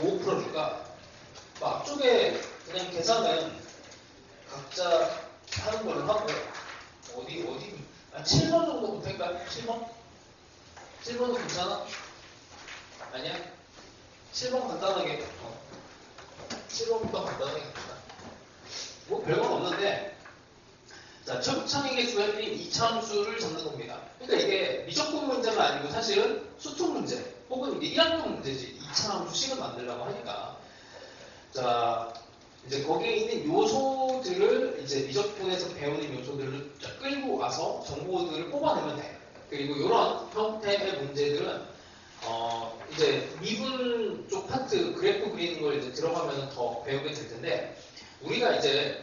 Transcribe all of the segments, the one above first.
뭐 풀어줄까? 뭐 앞쪽에 그냥 계산은 각자 하는 걸로 하고 어디 7번 정도부터 할까요? 7번? 7번은 괜찮아? 아니야? 7번 간단하게 7번부터 간단하게 갑시다. 뭐 별건 없는데 자, 첩창의 개수가 1인 2차 함수를 잡는 겁니다. 그러니까 이게 미적분 문제가 아니고 사실은 수특 문제 혹은 이게 1학년 문제지 2차 함수식을 만들려고 하니까 자 이제 거기에 있는 요소들을 이제 미적분에서 배우는 요소들을 쫙 끌고 와서 정보들을 뽑아내면 돼. 그리고 이런 형태의 문제들은 이제 미분 쪽 파트 그래프 그리는 걸 이제 들어가면 더 배우게 될 텐데 우리가 이제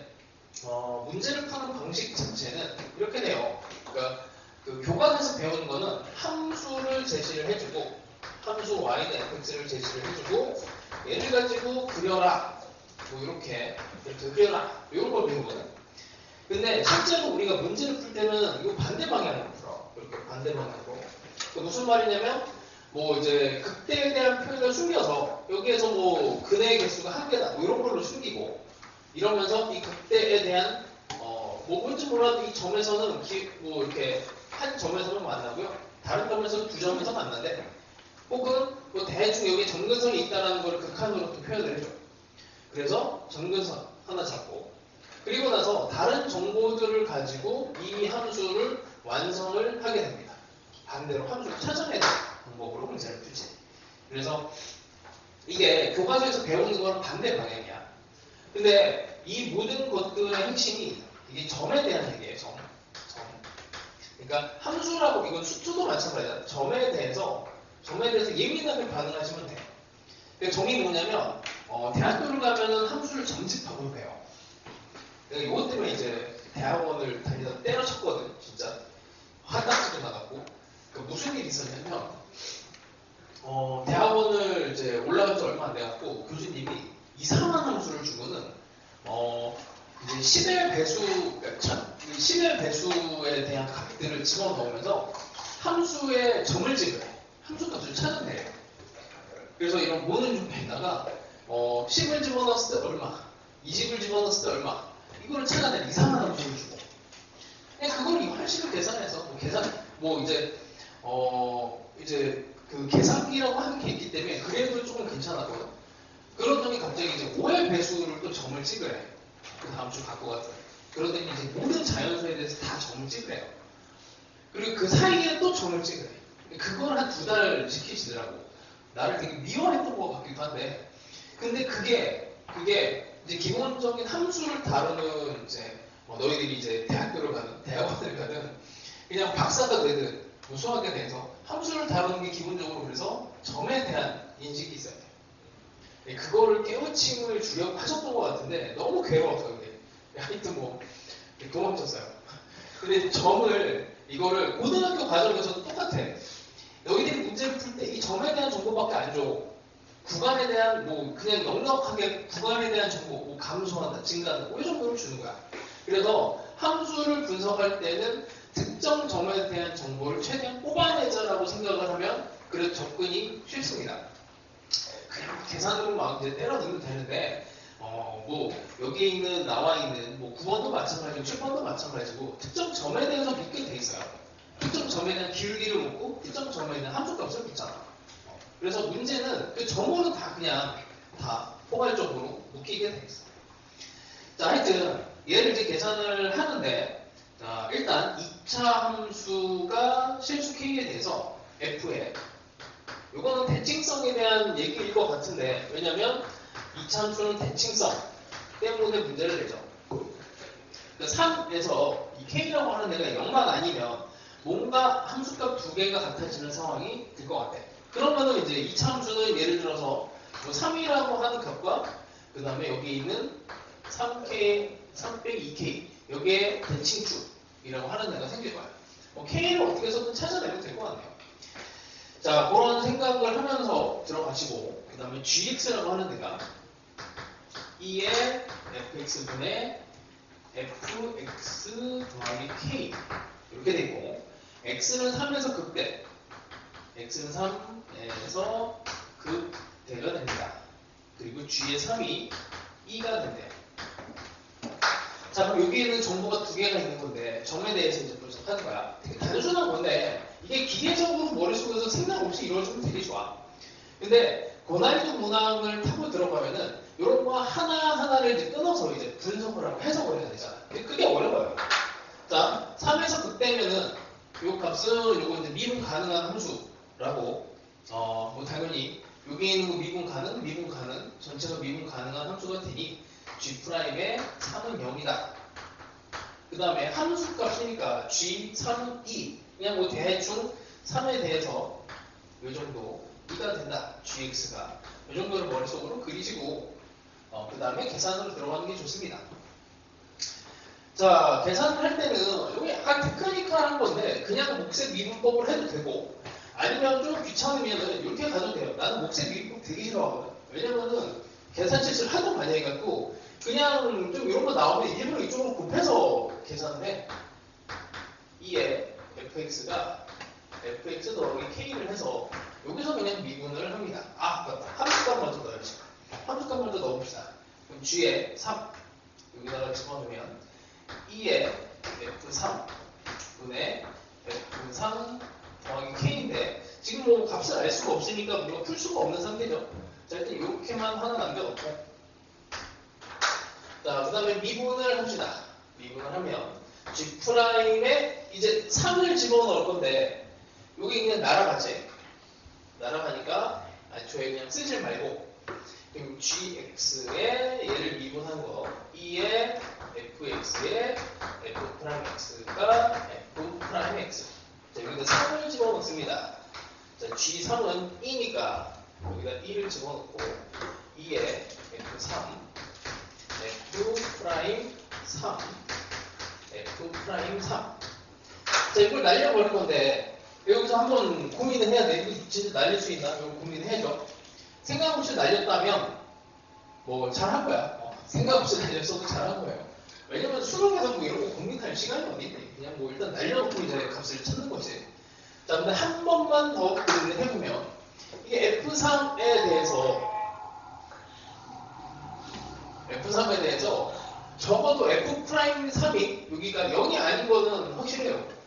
문제를 푸는 방식 자체는 이렇게 돼요. 그러니까 그 교과서에서 배우는 거는 함수를 제시를 해주고 함수 y는 fx를 제시를 해주고 얘를 가지고 그려라 뭐 이렇게 그려라 이런 걸 배우거든. 근데 실제로 우리가 문제를 풀 때는 이거 반대 방향으로 풀어. 이렇게 반대 방향으로. 무슨 말이냐면 뭐 이제 극대에 대한 표현을 숨겨서 여기에서 뭐 근의 개수가 한 개다 뭐 이런 걸로 숨기고 이러면서 이 극대에 대한 뭐 뭔지 몰라도 이 점에서는 뭐 이렇게 한 점에서는 만나고요. 다른 점에서는 두 점에서 만나는데 혹은 뭐 대충 여기 점근선이 있다는 걸 극한으로 또 표현을 해줘. 그래서 점근선 하나 잡고 그리고 나서 다른 정보들을 가지고 이 함수를 완성을 하게 됩니다. 반대로 함수를 찾아내는 방법으로 문제를 풀지. 그래서 이게 교과서에서 배우는 거랑 반대 방향이야. 근데 이 모든 것들의 핵심이 이게 점에 대한 얘기예요. 점. 그러니까 함수라고 이건 수투도 마찬가지야. 점에 대해서 예민하게 반응하시면 돼요. 근데 점이 뭐냐면 대학교를 가면은 함수를 점집하고 배워. 내가 이것 때문에 이제 대학원을 다니다 때려쳤거든. 진짜 화딱지도 나갔고. 그러니까 무슨 일이 있었냐면 대학원을 이제 올라간 지 얼마 안 돼갖고 교수님이 이상한 함수를 주고는 이제 10의 배수, 10의 배수에 대한 값들을 집어넣으면서 함수의 점을 찍으래. 함수 값을 찾아내요. 그래서 이런 모든 중에다가 10을 집어넣었을 때 얼마, 20을 집어넣었을 때 얼마, 이거를 찾아내 이상한 함수를 주고. 그냥 그걸 이활식을 계산해서 이제 그 계산기라고 하는 게 있기 때문에 그래도 조금 괜찮았거든. 그러더니 갑자기 이제 5의 배수를 또 점을 찍으래. 그 다음 주 갖고 갔어요. 그러더니 이제 모든 자연수에 대해서 다 점을 찍으래요. 그리고 그 사이에 또 점을 찍으래. 그걸 한 2달 지키시더라고. 나를 되게 미워했던 것 같기도 한데. 근데 그게 이제 기본적인 함수를 다루는 이제 너희들이 이제 대학교를 가든 대학원을 가든 그냥 박사가 되든 뭐 수학에 대해서 함수를 다루는 게 기본적으로 그래서 점에 대한 인식이 있어야 돼. 그거를 깨우침을 주려고 하셨던 것 같은데 너무 괴로워서 근데 하여튼 뭐 도망쳤어요. 근데 이거를 고등학교 과정에서도 똑같아. 너희들이 문제를 풀 때 이 점에 대한 정보밖에 안 줘. 구간에 대한 뭐 그냥 넉넉하게 구간에 대한 정보 뭐 감소한다, 증가한다 뭐 이 정도를 주는 거야. 그래서 함수를 분석할 때는 특정 점에 대한 정보를 최대한 뽑아내자라고 생각을 하면 그래도 접근이 쉽습니다. 그냥 계산으로 막 이제 때려 넣으면 되는데 뭐 여기에 있는 나와 있는 뭐 9번도 마찬가지고 7번도 마찬가지고 특정 점에 대해서 묻게 돼 있어요. 특정 점에 대한 기울기를 묻고 특정 점에 대한 함수값을 묻잖아. 그래서 문제는 그 점으로 다 그냥 다 포괄적으로 묶이게 돼 있어. 자, 하여튼 얘를 이제 계산을 하는데 자, 일단 2차 함수가 실수 k에 대해서 f에 이거는 대칭성에 대한 얘기일 것 같은데 왜냐면 2차 함수는 대칭성 때문에 문제를 내죠. 그러니까 3에서 이 k라고 하는 애가 0만 아니면 뭔가 함수값 2개가 같아지는 상황이 될 것 같아. 그러면은 이제 2차 함수는 예를 들어서 뭐 3이라고 하는 값과 그 다음에 여기 있는 3k, 3 빼기 2k 여기에 대칭축이라고 하는 애가 생길 거야. k를 어떻게 해서든 찾아내면 될 것 같네요. 자, 그런 생각을 하면서 들어가시고 그 다음에 gx라고 하는 애가 2의 fx분의 fx 더하기 k 이렇게 돼 있고 x는 3에서 극대 x는 3에서 극대가 됩니다. G의 3이 2가 된대요. 자, 그럼 여기에는 정보가 두 개가 있는 건데 점에 대해서 이제 분석하는 거야. 되게 단순한 건데 이게 기계적으로 머릿속에서 생각 없이 이루어지면 되게 좋아. 근데 고난이도 문항을 타고 들어가면은 이런 거 하나하나를 이제 끊어서 이제 분석을 하고 해석을 해야 되잖아. 그게 어려워요. 자, 3에서 극대면은 요 값은 요거 이제 미분 가능한 함수라고 뭐 당연히 여기 있는 거 미분 가능 전체가 미분 가능한 함수가 되니 G'의 3은 0이다. 그 다음에 함수 값이니까 G, 3, 2 그냥 뭐 대충 3에 대해서 요 정도 2가 된다. GX가 이 정도를 머릿속으로 그리시고 그 다음에 계산으로 들어가는 게 좋습니다. 자, 계산을 할 때는 이게 약간 테크니컬한 건데 그냥 몫의 미분법을 해도 되고 아니면 좀 귀찮으면 이렇게 가도 돼요. 나는 몫의 미분법 되게 싫어하거든. 왜냐면은 계산 실수를 하도 많이 해갖고 그냥 좀 이런 거 나오면 일부러 이쪽으로 곱해서 계산을 해. 2에 fx가 fx 더하기 k를 해서 여기서 그냥 미분을 합니다. 아, 맞다. 함수값 먼저 넣어야지. 함수값 먼저 넣어봅시다. 그럼 g에 3 여기다가 집어넣으면 2에 f3 분의 f3 더하기 k인데 지금 뭐 값을 알 수가 없으니까 우리가 풀 수가 없는 상태죠. 자, 일단 이렇게만 하나 남겨놓고 자, 그 다음에 미분을 합시다. 미분을 하면 G'에 이제 3을 집어넣을 건데 여기 그냥 날아가지. 날아가니까 애초에 그냥 쓰지 말고 그럼 GX에 얘를 미분한 거 2에 FX에 F'X가 F'X 자, 여기다 3을 집어넣습니다. 자, G3은 2니까 여기다 2를 집어넣고 2에 F3 F'3 F'3 자, 이걸 날려버릴 건데 여기서 한번 고민을 해야 돼. 이거 진짜 날릴 수 있나? 이거 고민을 해야죠. 생각 없이 날렸다면 뭐 잘한 거야. 생각 없이 날렸어도 잘한 거예요. 왜냐면 수능에서 뭐 이런 거 고민할 시간이 어디 있니? 그냥 뭐 일단 날려놓고 이제 값을 찾는 거지. 자, 근데 한 번만 더 고민을 해보면 이게 F3에 대해서 적어도 F'삼이 여기가 0이 아닌 거는 확실해요.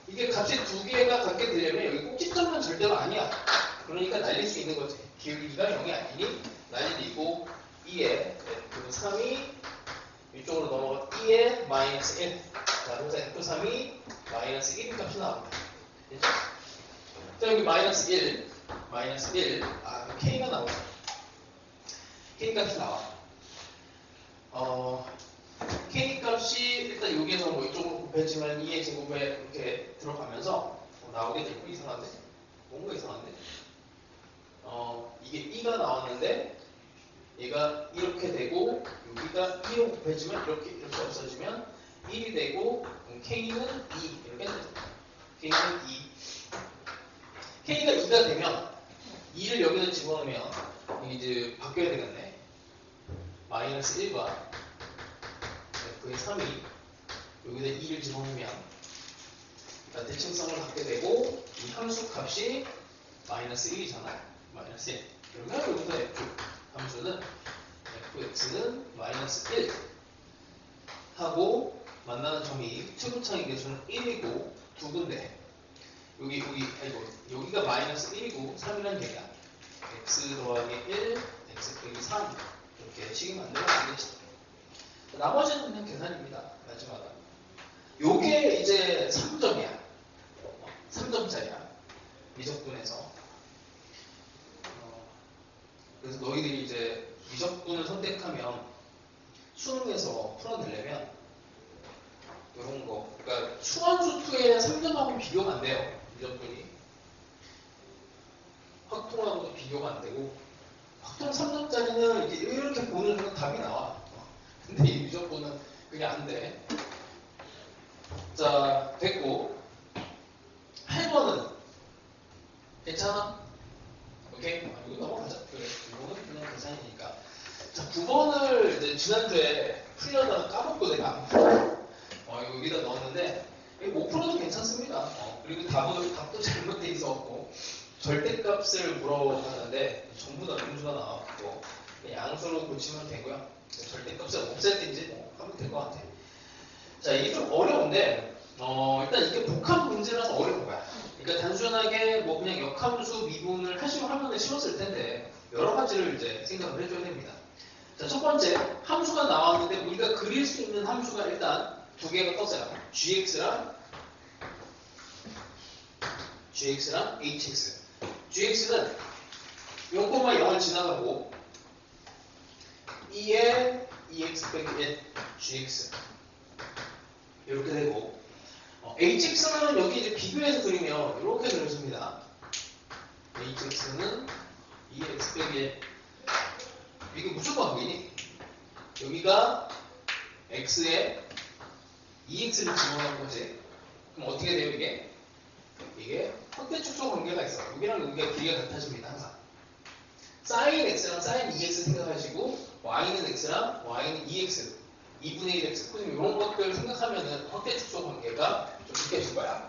이게 값이 두 개가 같게 되려면 여기 꼭지점은 절대로 아니야. 그러니까 날릴 수 있는 거지. 기울기가 0이 아니니 날리고 2에 F3이 이쪽으로 넘어가 2에 마이너스 1. 자, 그래서 F3이 마이너스 1인 값이 나옵니다. 됐죠? 자, 여기 마이너스 1. 아, K가 나오죠. K 값이 나와. K 값이 일단 여기에서 뭐 이쪽으로 곱해지면 2의 제곱에 이렇게 들어가면서 나오게 되고 이상한데? 뭔가 이상한데? 이게 2가 나왔는데 얘가 이렇게 되고 여기가 2로 곱해지면 이렇게 없어지면 1이 되고 K는 2 이렇게 되죠. K는 2 K가 2가 되면 2를 여기다 집어넣으면 이제 바뀌어야 되겠네. 마이너스 1과 F의 3이 여기다 2를 집어넣으면 대칭성을 갖게 되고 이 함수 값이 마이너스 1이잖아. 마이너스 1. 그러면 여기서 F 함수는 Fx는 마이너스 1 하고 만나는 점이 최고차의 개수는 1이고 두 군데 여기가 마이너스 1이고 3이라는 얘기야. X 더하기 1, X 빼기 3 이렇게 식이 만들면 되겠지. 나머지는 그냥 계산입니다. 마지막은. 요게 이제 3점이야. 3점짜리야. 미적분에서. 그래서 너희들이 이제 미적분을 선택하면 수능에서 풀어내려면 이런 거. 그러니까 수원수2의 3점하고 비교가 안 돼요. 미적분이. 확통하고도 비교가 안 되고 확통 3점짜리는 이렇게 보는 순간 답이 나와. 근데 이 미적분은 그게 안 돼. 자, 됐고 8번은 괜찮아? 오케이? 이거 넘어가자. 그래, 이거는 그냥 계산이니까. 자, 9번을 이제 지난주에 풀려다가 까먹고 내가 이거 여기다 넣었는데 못 풀어도 괜찮습니다. 그리고 답도 잘못돼 있었고 절대값을 물어봤는데 전부 다 음수가 나왔고 양수로 고치면 되고요. 절대값을 없앨든지 뭐 하면 될 것 같아요. 자, 이게 좀 어려운데 일단 이게 복합 문제라서 어려운 거야. 그러니까 단순하게 뭐 그냥 역함수 미분을 하시고 하면 쉬웠을 텐데 여러 가지를 이제 생각을 해줘야 됩니다. 자, 첫 번째 함수가 나왔는데 우리가 그릴 수 있는 함수가 일단 두 개가 떴어요. gx랑 hx. gx는 0,0을 지나가고 2에 2x 빼기 1 gx 이렇게 되고 hx는 여기 이제 비교해서 그리면 이렇게 그려집니다. hx는 2x 빼기 1 이게 무조건 확인이 여기가 x에 2x를 집어넣은 거지. 그럼 어떻게 돼요 이게? 이게 확대 축소 관계가 있어. 여기랑 여기가 길이가 같아집니다 항상. sin x랑 sin 2x 생각하시고 y는 x랑 y는 2x 2분의 1x 이런 것들 생각하면은 확대 축소 관계가 좀 느껴질 거야.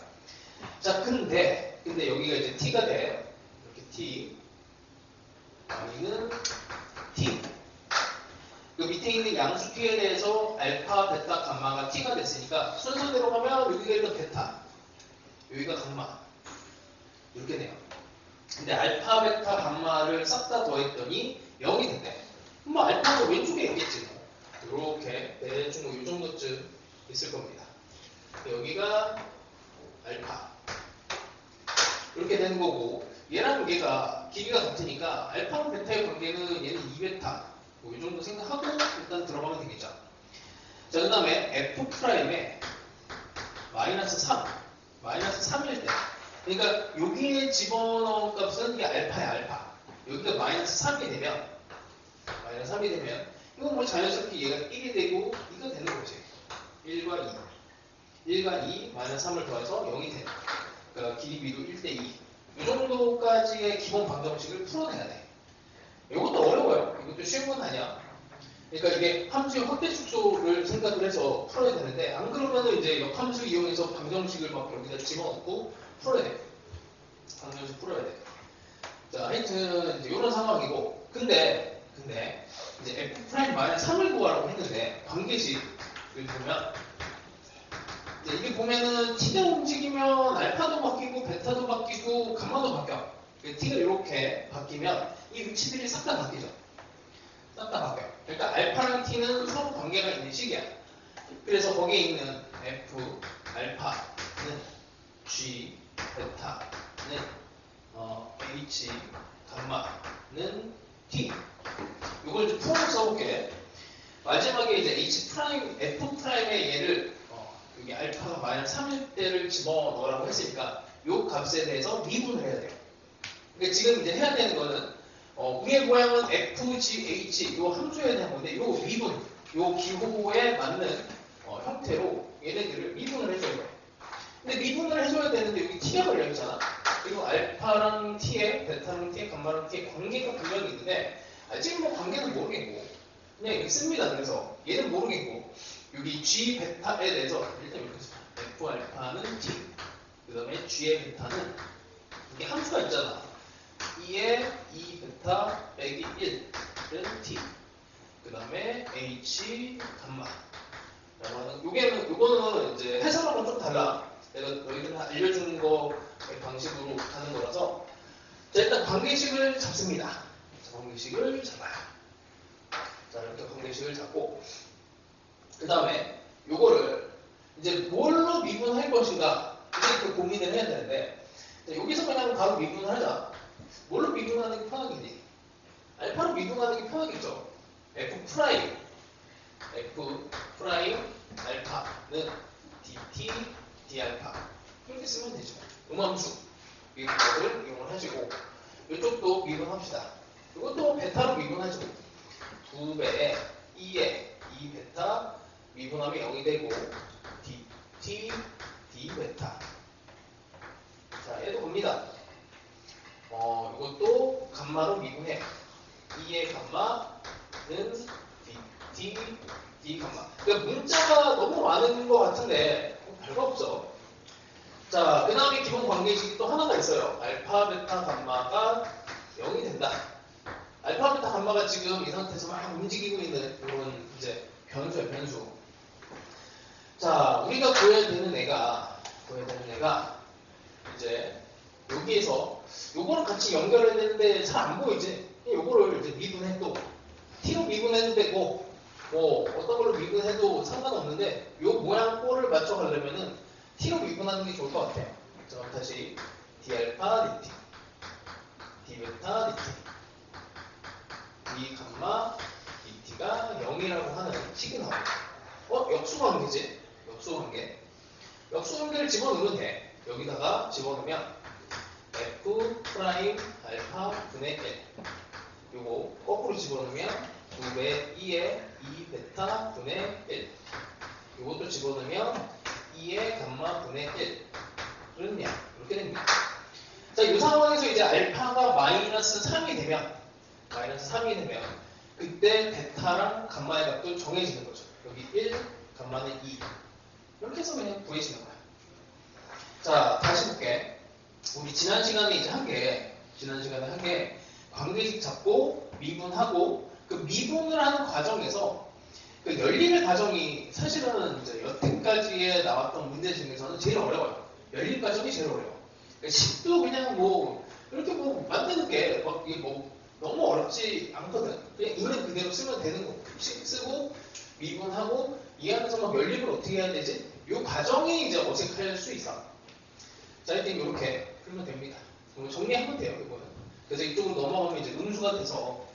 자, 근데 여기가 이제 t가 돼. 이렇게 t y는 t 그 밑에 있는 양수 t에 대해서 알파, 베타, 감마가 t가 됐으니까 순서대로 가면 여기가 일단 베타 여기가 감마 이렇게 돼요. 근데 알파, 베타, 감마를 싹 다 더했더니 0이 됐대. 그럼 뭐 알파가 왼쪽에 있겠지 뭐. 이렇게 대충 뭐 이 정도쯤 있을 겁니다. 여기가 알파 이렇게 되는 거고 얘랑 얘가 길이가 같으니까 알파랑 베타의 관계는 얘는 2베타 뭐 이 정도 생각하고 일단 들어가면 되겠죠. 자, 그 다음에 F'에 마이너스 3 마이너스 3일 때 그러니까 여기에 집어넣은 값은 이게 알파야 알파 여기가 마이너스 3이 되면 이건 뭐 자연스럽게 얘가 1이 되고 이거 되는 거지. 1과 2 마이너스 3을 더해서 0이 되는 그러니까 길이 비도 1대2 이 정도까지의 기본 방정식을 풀어내야 돼. 이것도 어려워요. 이것도 쉬운 건 아니야. 그러니까 이게 함수의 확대 축소를 생각을 해서 풀어야 되는데 안 그러면은 이제 역함수 이용해서 방정식을 막 여기다 집어넣고 풀어야 돼. 방정식 풀어야 돼. 자, 하여튼 이제 이런 상황이고 근데 이제 F'-3을 구하라고 했는데 관계식을 보면 이제 이게 보면은 t가 움직이면 알파도 바뀌고 베타도 바뀌고 감마도 바뀌어. t가 이렇게 바뀌면 이 위치들이 싹 다 바뀌죠. 싹 다 바뀌어. 그러니까 알파랑 t는 서로 관계가 있는 식이야. 그래서 거기에 있는 f 알파는 g 베타는 h 감마는 t. 이걸 이제 풀어서 써볼게. 마지막에 이제 F'의 얘를 여기 알파가 마이너스 3일 때를 집어넣으라고 했으니까 이 값에 대해서 미분을 해야 돼요. 그러니까 지금 이제 해야 되는 거는 위의 모양은 F, G, H 이 함수에 대한 건데 이 미분, 이 기호에 맞는 형태로 얘네들을 미분을 해줘야 돼요. 근데 미분을 해줘야 되는데 여기 T가 걸려있잖아. 그리고 알파랑 T에, 베타랑 T에, 감마랑 T에 관계가 분명히 있는데 지금 뭐 관계는 모르겠고 그냥 읽습니다. 그래서 얘는 모르겠고 여기 G 베타에 대해서 일단 이렇게 씁니다. F 알파는 T 그 다음에 G의 베타는 이게 함수가 있잖아. 2에 2 베타 빼기 1은 T 그 다음에 H 감마 요거는 이제 해석하고는 좀 달라. 내가 너희들 알려주는 거 방식으로 가는 거라서 자, 일단 관계식을 잡습니다. 자, 관계식을 잡아요. 자, 이렇게 관계식을 잡고 그 다음에 요거를 이제 뭘로 미분할 것인가 이제 그 고민을 해야 되는데 자, 여기서 그냥 바로 미분을 하자. 뭘로 미분하는 게 편하겠니? 알파로 미분하는 게 편하겠죠. F' 알파는 dt d알파 이렇게 쓰면 되죠. 음함수 이거를 이용을 하시고 이쪽도 미분합시다. 이것도 베타로 미분하죠. 2배에 2에 2베타 미분하면 0이 되고 dt d베타 자 얘도 봅니다. 이것도 감마로 미분해 2의 감마는 d 감마 그러니까 문자가 너무 많은 것 같은데 별거 없어. 자, 그 다음에 기본 관계식이 또 하나가 있어요. 알파, 베타, 감마가 0이 된다. 알파, 베타, 감마가 지금 이 상태에서 막 움직이고 있는 이런 이제 변수예요, 변수. 자, 우리가 구해야 되는 애가 이제 여기에서 요거를 같이 연결해야 되는데 잘 안 보이지? 요거를 이제 미분해도 t로 미분해도 되고 뭐 어떤 걸로 미분해도 상관없는데 요 모양 꼴을 맞춰가려면은 t로 미분하는 게 좋을 것 같아요. 자, 그럼 다시 d알파 dt, d베타 dt, d 감마 dt가 0이라고 하는 식이 나와요. 역수관계지? 역수관계. 역수관계를 집어넣으면 돼. 여기다가 집어넣으면 f 프라임 알파 분의 1 요거 거꾸로 집어넣으면 2배 2의 2 베타 분의 1 요것도 집어넣으면 2의 감마 분의 1은 양 이렇게 됩니다. 자, 이 상황에서 이제 알파가 마이너스 3이 되면 그때 베타랑 감마의 값도 정해지는 거죠. 여기 1, 감마는 2 이렇게 해서 그냥 구해지는 거야. 자, 다시 볼게. 우리 지난 시간에 이제 한 게 관계식 잡고 미분하고 그 미분을 하는 과정에서 그 열림의 과정이 사실은 이제 여태까지에 나왔던 문제 중에서는 제일 어려워요. 열림 과정이 제일 어려워. 그러니까 식도 그냥 뭐 이렇게 뭐 만드는 게 막 이게 뭐 너무 어렵지 않거든. 그냥 있는 그대로 쓰면 되는 거. 식 쓰고 미분하고 이 안에서 막 열림을 어떻게 해야 되지? 이 과정이 이제 어색할 수 있어. 자, 일단 이렇게 풀면 됩니다. 정리하면 돼요, 이거는. 그래서 이쪽으로 넘어가면 이제 음수가 돼서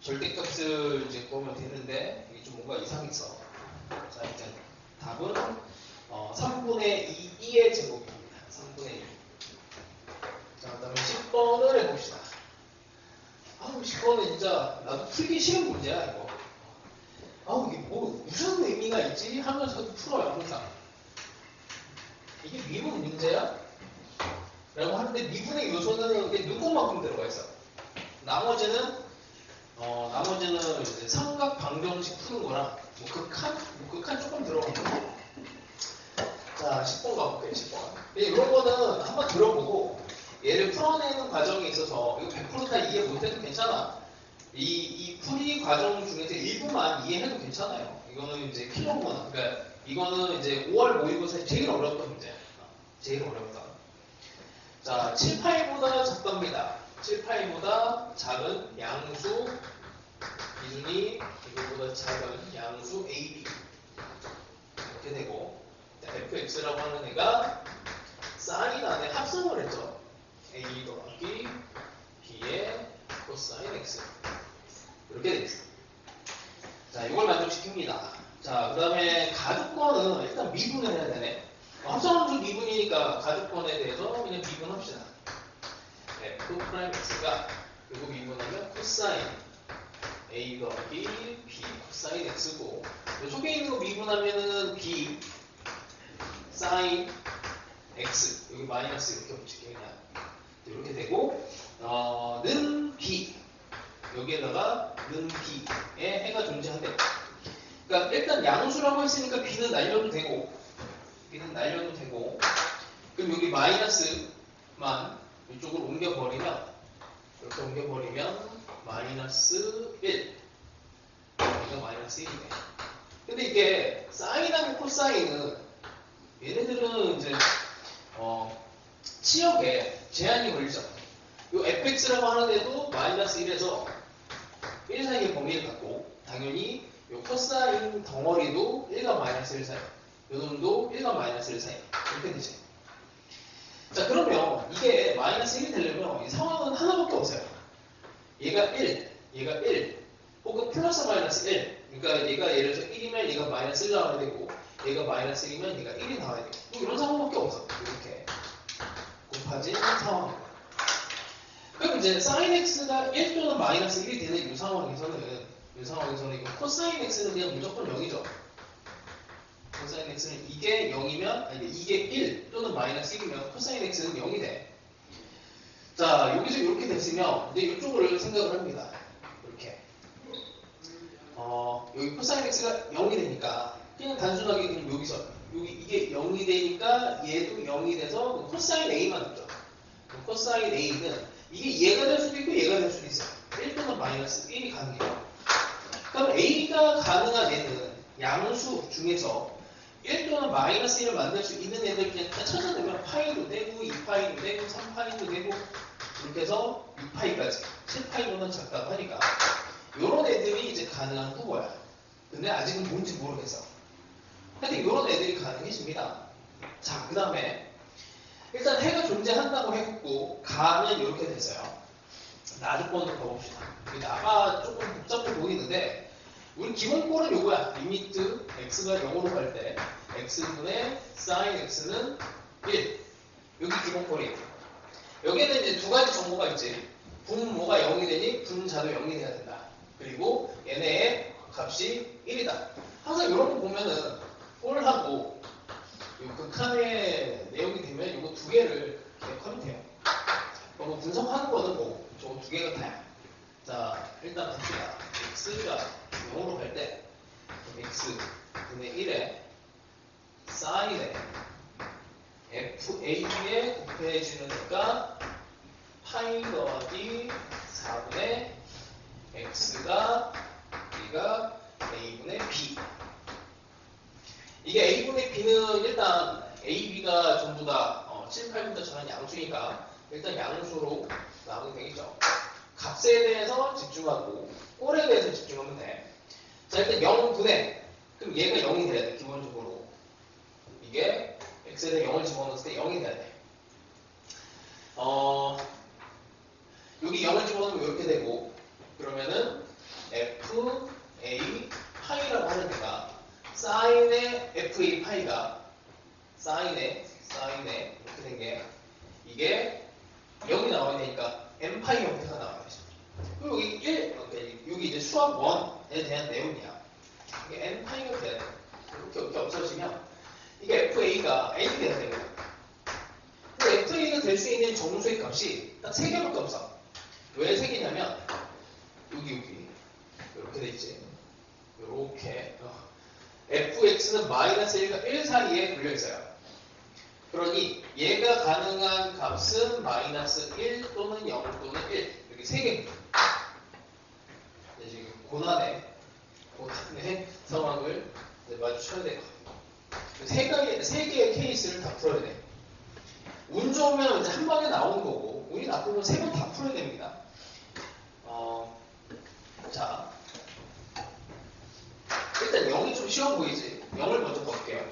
절대값을 이제 구하면 되는데 이게 좀 뭔가 이상했어. 자, 일단 답은 3분의 2의 제곱입니다. 3분의 2. 자, 그 다음에 10번을 해봅시다. 10번은 진짜 나도 풀기 싫은 문제야, 이거. 이게 뭐 무슨 의미가 있지? 하면서도 풀어요, 항상. 이게 미분 문제야? 라고 하는데 미분의 요소는 누구만큼 들어가 있어. 나머지는 이제 삼각 방정식 푸는 거랑 극한 조금 들어가 있고. 자, 10번 가볼게요, 10번. 이런 거는 한번 들어보고 얘를 풀어내는 과정에 있어서 이거 100% 다 이해 못해도 괜찮아. 이 풀이 과정 중에서 일부만 이해해도 괜찮아요. 이거는 이제 킬러구나. 그러니까 이거는 이제 5월 모의고사에 제일 어려웠던 문제야. 제일 어렵다. 자, 7파이보다 작답니다. 7파이보다 작은 양수 기준이 이거보다 작은 양수 AB 이렇게 되고 fx라고 하는 애가 사인 안에 합성을 했죠. A 더하기 b의 코사인 x 이렇게 되겠습니다. 자, 이걸 만족시킵니다. 자, 그 다음에 가득권은 일단 미분을 해야 되네. 합성함수 미분이니까 가득권에 대해서 그냥 미분합시다. f 프라임 x가 그리고 미분하면 코사인 a 더하기 b 코사인 x고 속에 있는 거 미분하면은 b 사인 x 여기 마이너스 이렇게 붙일게요. 그냥 이렇게 되고 는 b 여기에다가 는 b에 해가 존재한대. 그러니까 일단 양수라고 했으니까 b는 날려도 되고 그럼 여기 마이너스만 이쪽으로 옮겨버리면 이렇게 옮겨버리면 마이너스 1 여기가 마이너스 1이네. 근데 이게 사인하고 코사인은 얘네들은 이제 치역에 제한이 걸리죠. 요 fx라고 하는데도 마이너스 1에서 1 사이의 범위를 갖고 당연히 요 코사인 덩어리도 1과 마이너스 1 사이 요 놈도 1과 마이너스 1 사이 이렇게 되죠. 자, 그러면 이게 마이너스 1이 되려면 이 상황은 하나밖에 없어요. 얘가 1 혹은 플러스 마이너스 1 그러니까 얘가 예를 들어서 1이면 얘가 마이너스 1 나와야 되고 얘가 마이너스 1이면 얘가 1이 나와야 되고 뭐 이런 상황밖에 없어. 이렇게 곱하진 상황. 그럼 이제 sin x가 1 또는 마이너스 1이 되는 이 상황에서는 이거 코사인 x는 그냥 무조건 0이죠. 코사인 x는 이게 0이면 아니 이게 1 또는 마이너스 1이면 코사인 x는 0이 돼. 자, 여기서 이렇게 됐으면 이제 이쪽을 생각을 합니다. 이렇게 여기 코사인 x가 0이 되니까 그냥 단순하게 그냥 여기서 이게 0이 되니까 얘도 0이 돼서 코사인 a만 있죠. 코사인 a는 이게 얘가 될 수도 있고 얘가 될 수도 있어요. 1 또는 마이너스 1이 가능해요. 그럼 A가 가능한 애는 양수 중에서 1 또는 마이너스 1을 만들 수 있는 애들 그냥 다 찾아내면 파이도 되고 2파이도 되고 3파이도 되고 이렇게 해서 6파이까지 7파이로는 작다고 하니까 이런 애들이 이제 가능한 후보야. 근데 아직은 뭔지 모르겠어. 하여튼 이런 애들이 가능해집니다. 자, 그 다음에 일단 해가 존재한다고 했고 가는 이렇게 됐어요. 나주권으로 가봅시다. 나가 조금 복잡해 보이는데 우리 기본 꼴은 요거야. 리미트 x가 0으로 갈 때 x분의 sin x는 1. 여기 기본 꼴이에요. 여기에는 이제 두 가지 정보가 있지. 분모가 0이 되니 분자도 0이 돼야 된다. 그리고 얘네의 값이 1이다. 항상 이런 거 보면은 꼴하고 요 극한의 내용이 되면 이거 두 개를 기억하면 돼요. 그럼 분석하는 거는 뭐 저거 두 개 같아요. 자, 일단 봅시다. x가 0으로 갈 때 x분의 1에 sin에 fa에 곱해지니까 파이 더하기 4분의 x가 우리가 a분의 b. 이게 a분의 b는 일단 a, b가 전부 다 7, 8분자 전환 양수니까 일단 양수로 나오게 되겠죠. 값에 대해서 집중하고 꼴에 대해서 집중하면 돼. 자, 일단 0분의 그럼 얘가 0이 돼야 돼. 기본적으로 이게 x에 대해 0을 집어넣었을 때 0이 돼야 돼. 여기 0을 집어넣으면 이렇게 되고 그러면은 f, a, 파이라고 하니까 사인의 fa 파이가 사인의 이렇게 된 게 이게 0이 나와야 되니까 m 파이 형태가 나와야 되죠. 그리고 여기 1, 여기 이제 수학 1에 대한 내용이야. 이게 n 파이가 돼야 돼. 이렇게 없어지면 이게 fa가 n이 돼야 되고 근데 fa가 될 수 있는 정수의 값이 딱 3개밖에 없어. 왜 3개냐면 여기 이렇게 돼 있지. 이렇게 fx는 마이너스 1과 1 사이에 걸려 있어요. 그러니 얘가 가능한 값은 마이너스 1 또는 0 또는 1 이렇게 3개입니다. 지금 고난의 상황을 마주쳐야 돼요. 세 개의 케이스를 다 풀어야 돼. 운 좋으면 이제 한 방에 나오는 거고 운이 나쁘면 3번 다 풀어야 됩니다. 자, 일단 0이 좀 쉬워 보이지? 0을 먼저 볼게요.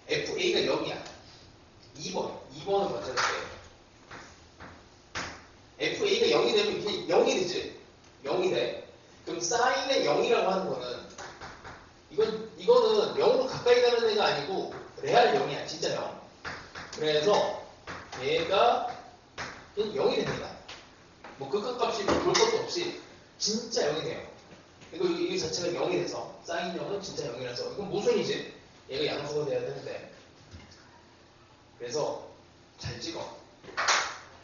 fa가 0이야. 2번을 먼저 할게요. fa가 0이 되면 이게 0이 되지? 0이 돼. 그럼 sin의 0이라고 하는 거는 이거는 0으로 가까이 가는 애가 아니고 레알 0이야. 진짜 0. 그래서 얘가 0이 됩니다. 뭐 극한값이 볼 것도 없이 진짜 0이 돼요. 이 자체가 0이 돼서 sin 0은 진짜 0이라서 이건 모순이지. 얘가 양수가 돼야 되는데 그래서 잘 찍어.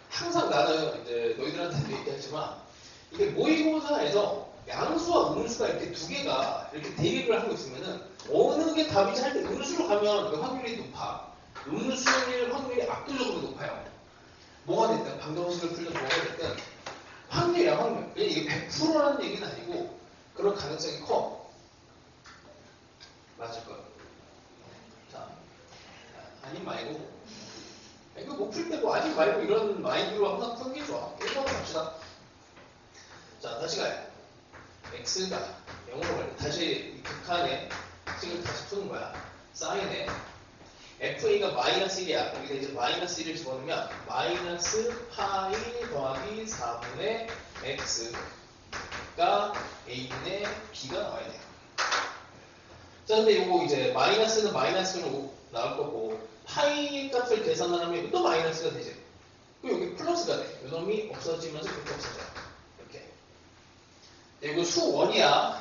항상 나는 이제 너희들한테도 얘기하지만 이게 모의고사에서 양수와 음수가 이렇게 두 개가 이렇게 대립을 하고 있으면은 어느 게 답인지 할 때 음수로 가면 그 확률이 높아. 음수일 확률이 압도적으로 높아요. 뭐가 됐든 방정식을 풀든 뭐가 됐든 확률이야 확률. 이게 100%라는 얘기는 아니고 그런 가능성이 커. 맞을 거야. 자, 아님 말고 이거 못 풀 때 뭐 아님 말고 이런 마인드로 항상 푸는 게 좋아. 1번으로 갑시다. 자, 다시 가요. x가 0으로 갈 때 다시 극한의 식을 다시 푸는 거야. 사인에 fa가 마이너스 1이야. 여기다 이제 마이너스 1을 집어넣으면 마이너스 파이 더하기 4분의 x가 a분의 b가 나와야 돼요. 자, 근데 이거 이제 마이너스는 마이너스로 나올 거고 파이 값을 계산을 하면 또 마이너스가 되지. 그리고 여기 플러스가 돼. 요 놈이 없어지면서 그렇게 없어져. 이렇게. 이거 수1이야.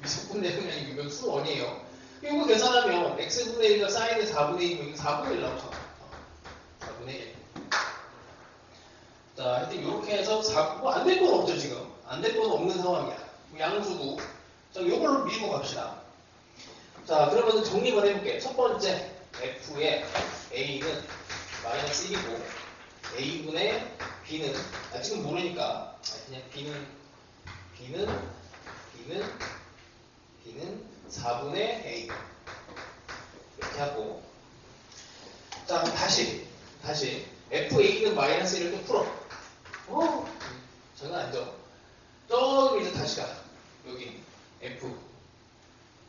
미석분 내용이 아니고 이건 수1이에요. 이거 계산하면 x분의 1과 사인의 4분의 1이면 4분의 1 나오잖아. 4분의 1. 자, 하여튼 이렇게 해서 뭐 안 될 건 없죠 지금. 안 될 건 없는 상황이야. 양수고. 자, 이걸로 밀고 갑시다. 자, 그러면 정리만 해볼게. 첫 번째 f의 a는 마이너스 1이고 a분의 b는 지금 모르니까 그냥 b는 B는 4분의 A 이렇게 하고 자 다시 FA는 마이너스 1을 또 풀어. 장난 아니죠? 저기 이제 다시 가. 여기 F.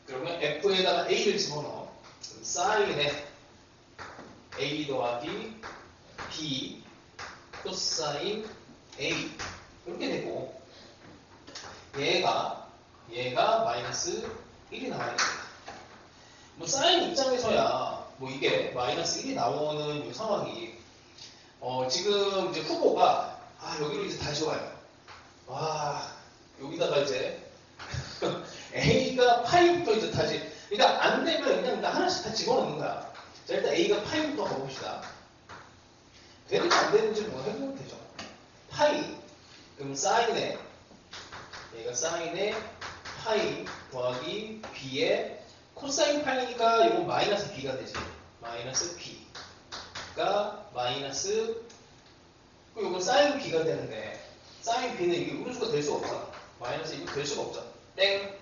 그러면 F에다가 A를 집어넣어. 그럼 사인에 A 더하기 B 코사인 A 이렇게 되고 얘가 마이너스 1이 나와야 됩니다. 뭐 사인 입장에서야 뭐 이게 마이너스 1이 나오는 이 상황이 지금 이제 후보가 여기로 이제 다시 와요. 와 여기다가 이제 A가 파이부터 이제 다시 그러니까 안 되면 그냥 일단 하나씩 다 집어넣는 거야. 자 일단 A가 파이부터 가봅시다. 되는지 안 되는지 뭐 해보면 되죠. 파이 그럼 사인에 얘가 사인에 파이 더하기 B에 코사인 파이니까 이거 마이너스 B가 되지. 마이너스 B가 마이너스 이건 사인 B가 되는데 사인 B는 이게 우르수가 될 수가 없잖아. 마이너스 이거 될 수가 없잖아. 땡.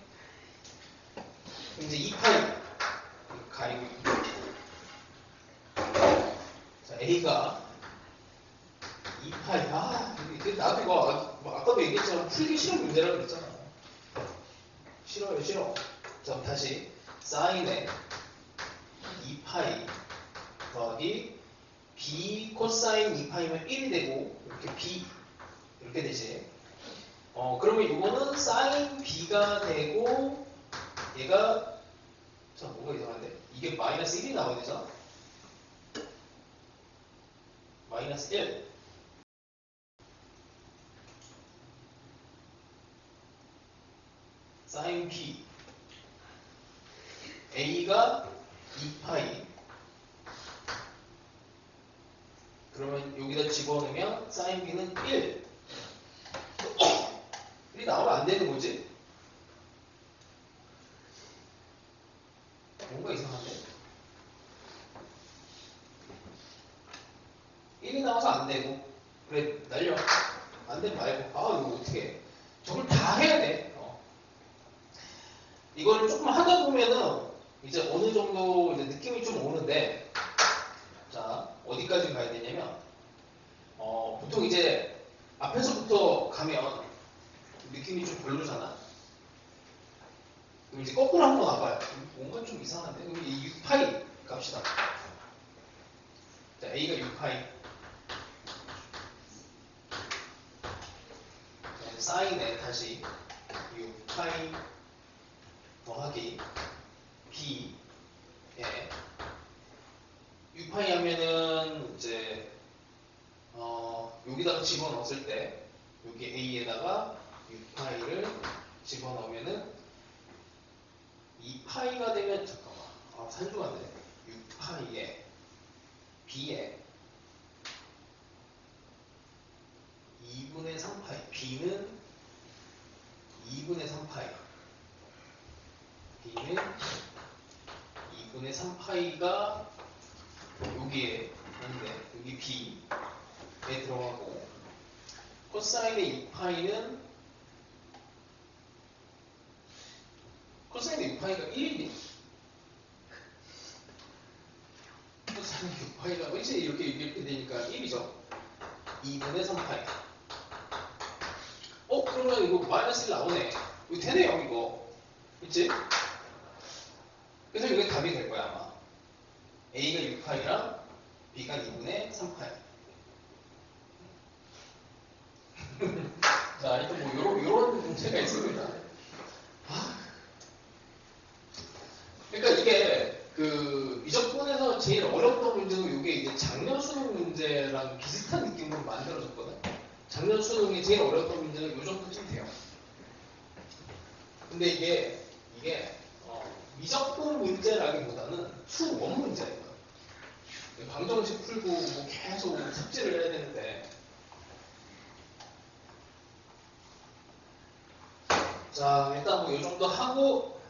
이제 2파이 가리고 자 A가 2파이 이게 나도 이거 아까도 얘기했지만 풀기 싫은 문제라고 그랬잖아. 싫어요. 자 다시 사인에 2파이 더하기 B 코사인 2파이면 1이 되고 이렇게 B 이렇게 되지. 그러면 이거는 사인 B가 되고 얘가 자 뭐가 이상한데? 이게 마이너스 1이 나와야 되잖아. 마이너스 1 사인 B A가 2파이 그러면 여기다 집어넣으면 사인 B는 1 1이 나오면 안 되는 거지? 뭔가 이상한데? 1이 나와서 안 되고 그래 날려 안 되면 말고 이거 어떻게 해 저걸 다 해야 돼 이거를 조금 하다 보면은 이제 어느 정도 이제 느낌이 좀 오는데 자 어디까지 가야 되냐면 보통 이제 앞에서부터 가면 느낌이 좀 별로잖아. 그럼 이제 거꾸로 한번 와봐요. 뭔가 좀 이상한데? 그럼 이 6파이 갑시다. 자, A가 6파이. 사인에 다시 6파이 더하기 B 에 6파이 하면은 이제 여기다가 집어넣었을 때 여기 A에다가 6파이를 집어넣으면은 2파이가 되면 잠깐만 산수가 안 되네. 6파이에 B에 2분의 3파이 B는 2분의 3파이 B는 2분의 3파이가 여기에 있는데 여기 B에 들어가고 코사인의 6파이는 코사인의 6파이가 1이니 코사인의 6파이가 왠지 이렇게 되니까 1이죠. 2분의 3파이 그러면 이거 마이너스 1 나오네. 이거 되네요 이거 그치? 그래서 이게 답이 될 거야 아마 A가 6파이랑 B가 2분의 3파이 자 하여튼 뭐 요런 문제가 있습니다. 그러니까 이게 그 미적분에서 제일 어려웠던 문제는 이게 이제 작년 수능 문제랑 비슷한 느낌으로 만들어졌거든. 작년 수능이 제일 어려웠던 문제는 요 정도쯤 돼요. 근데 이게 미적분 문제라기보다는 수원 문제예요. 방정식 풀고 뭐 계속 삽질을 해야 되는데 자 일단 뭐 요 정도 하고